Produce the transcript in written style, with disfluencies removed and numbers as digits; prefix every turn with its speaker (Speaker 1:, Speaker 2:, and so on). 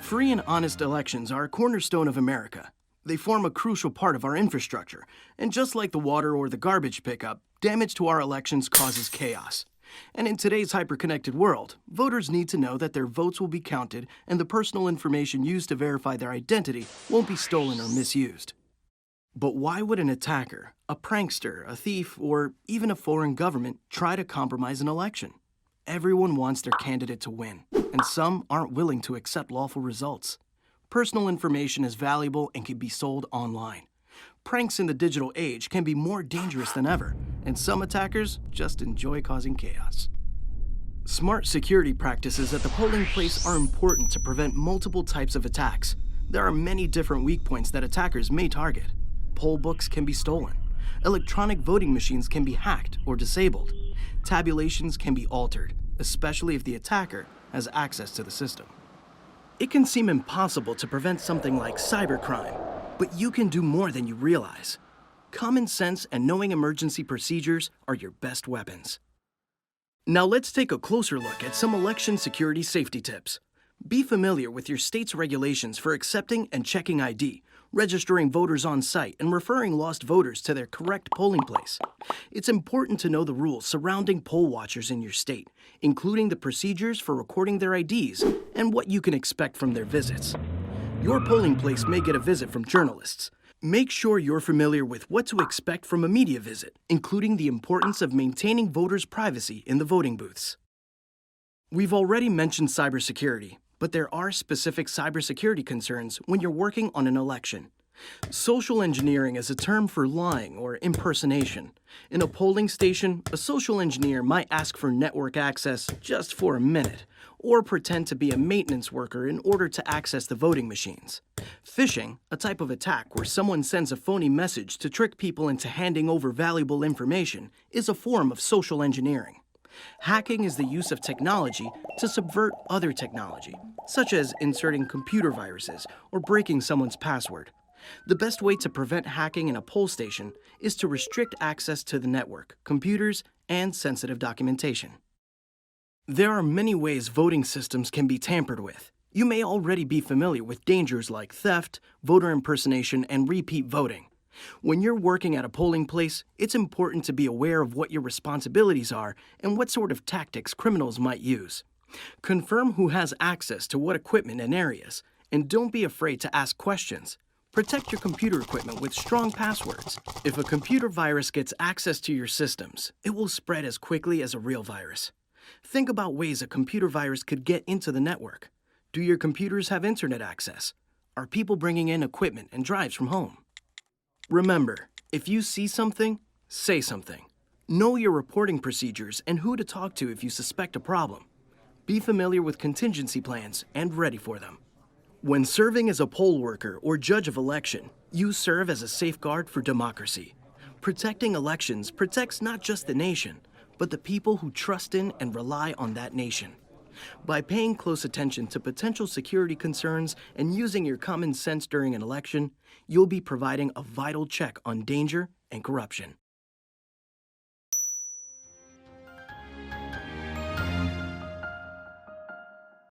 Speaker 1: Free and honest elections are a cornerstone of America. They form a crucial part of our infrastructure, and just like the water or the garbage pickup, damage to our elections causes chaos. And in today's hyper-connected world, voters need to know that their votes will be counted and the personal information used to verify their identity won't be stolen or misused. But why would an attacker, a prankster, a thief, or even a foreign government try to compromise an election? Everyone wants their candidate to win, and some aren't willing to accept lawful results. Personal information is valuable and can be sold online. Pranks in the digital age can be more dangerous than ever, and some attackers just enjoy causing chaos. Smart security practices at the polling place are important to prevent multiple types of attacks. There are many different weak points that attackers may target. Poll books can be stolen. Electronic voting machines can be hacked or disabled. Tabulations can be altered, especially if the attacker has access to the system. It can seem impossible to prevent something like cybercrime, but you can do more than you realize. Common sense and knowing emergency procedures are your best weapons. Now let's take a closer look at some election security safety tips. Be familiar with your state's regulations for accepting and checking ID, registering voters on site, and referring lost voters to their correct polling place. It's important to know the rules surrounding poll watchers in your state, including the procedures for recording their IDs and what you can expect from their visits. Your polling place may get a visit from journalists. Make sure you're familiar with what to expect from a media visit, including the importance of maintaining voters' privacy in the voting booths. We've already mentioned cybersecurity, but there are specific cybersecurity concerns when you're working on an election. Social engineering is a term for lying or impersonation. In a polling station, a social engineer might ask for network access just for a minute, or pretend to be a maintenance worker in order to access the voting machines. Phishing, a type of attack where someone sends a phony message to trick people into handing over valuable information, is a form of social engineering. Hacking is the use of technology to subvert other technology, such as inserting computer viruses or breaking someone's password. The best way to prevent hacking in a poll station is to restrict access to the network, computers, and sensitive documentation. There are many ways voting systems can be tampered with. You may already be familiar with dangers like theft, voter impersonation, and repeat voting. When you're working at a polling place, it's important to be aware of what your responsibilities are and what sort of tactics criminals might use. Confirm who has access to what equipment and areas, and don't be afraid to ask questions. Protect your computer equipment with strong passwords. If a computer virus gets access to your systems, it will spread as quickly as a real virus. Think about ways a computer virus could get into the network. Do your computers have internet access? Are people bringing in equipment and drives from home? Remember, if you see something, say something. Know your reporting procedures and who to talk to if you suspect a problem. Be familiar with contingency plans and ready for them. When serving as a poll worker or judge of election, you serve as a safeguard for democracy. Protecting elections protects not just the nation, but the people who trust in and rely on that nation. By paying close attention to potential security concerns and using your common sense during an election, you'll be providing a vital check on danger and corruption.